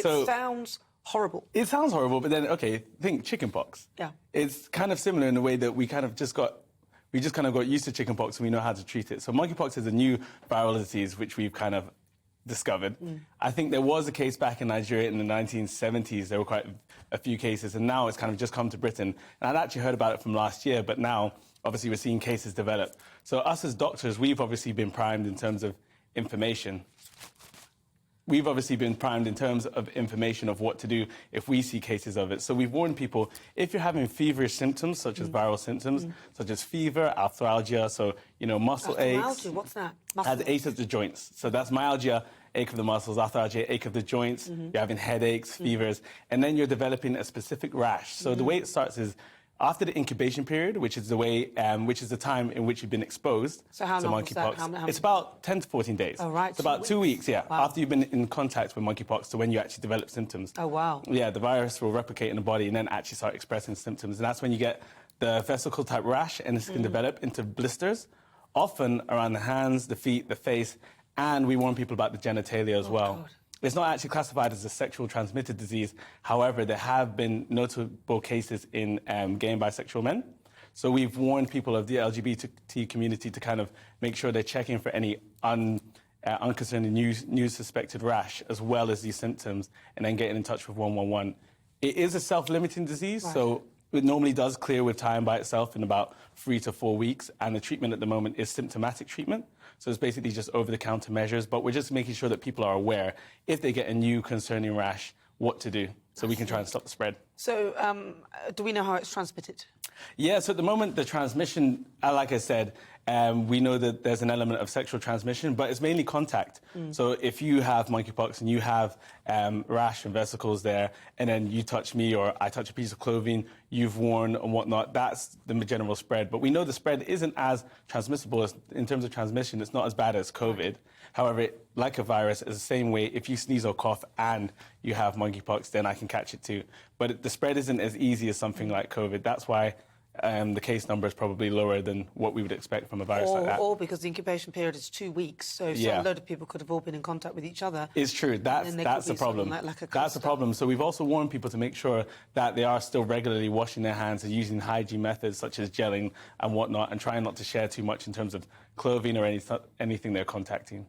It sounds horrible. It sounds horrible, but then, okay, think chickenpox. Yeah. It's kind of similar in the way that we just kind of got used to chickenpox and we know how to treat it. So monkeypox is a new viral disease which we've kind of discovered. I think there was a case back in Nigeria in the 1970s. There were quite a few cases, and now it's kind of just come to Britain. And I'd actually heard about it from last year, but now, obviously, we're seeing cases develop. So us as doctors, we've obviously been primed in terms of information. We've obviously been primed in terms of information of what to do if we see cases of it. So we've warned people, if you're having feverish symptoms, such as viral symptoms, such as fever, arthralgia, so, muscle aches. What's that? Has aches of the joints. So that's myalgia, ache of the muscles, arthralgia, ache of the joints. You're having headaches, fevers, and then you're developing a specific rash. So the way it starts is after the incubation period, which is the time in which you've been exposed to monkeypox. How it's about 10 to 14 days. Oh, right. It's about 2 weeks, yeah, after you've been in contact with monkeypox to when you actually develop symptoms. Oh, wow. Yeah, the virus will replicate in the body and then actually start expressing symptoms. And that's when you get the vesicle-type rash, and this can develop into blisters, often around the hands, the feet, the face, and we warn people about the genitalia as well. God. It's not actually classified as a sexual transmitted disease. However, there have been notable cases in gay and bisexual men. So we've warned people of the LGBT community to kind of make sure they're checking for any unconcerning new suspected rash, as well as these symptoms, and then getting in touch with 111. It is a self-limiting disease, so it normally does clear with time by itself in about 3 to 4 weeks, and the treatment at the moment is symptomatic treatment. So it's basically just over-the-counter measures, but we're just making sure that people are aware, if they get a new concerning rash, what to do, so we can try and stop the spread. So do we know how it's transmitted? Yeah, so at the moment, the transmission, like I said, we know that there's an element of sexual transmission, but it's mainly contact. So if you have monkeypox and you have rash and vesicles there, and then you touch me or I touch a piece of clothing you've worn and whatnot, that's the general spread. But we know the spread isn't as transmissible in terms of transmission. It's not as bad as COVID. However, like a virus, it's the same way. If you sneeze or cough and you have monkeypox, then I can catch it too. But the spread isn't as easy as something like COVID. That's why the case number is probably lower than what we would expect from a virus like that. Or because the incubation period is 2 weeks, so a load of people could have all been in contact with each other. It's true. That's the problem. That's the problem. So we've also warned people to make sure that they are still regularly washing their hands and using hygiene methods such as gelling and whatnot, and trying not to share too much in terms of clothing or anything they're contacting.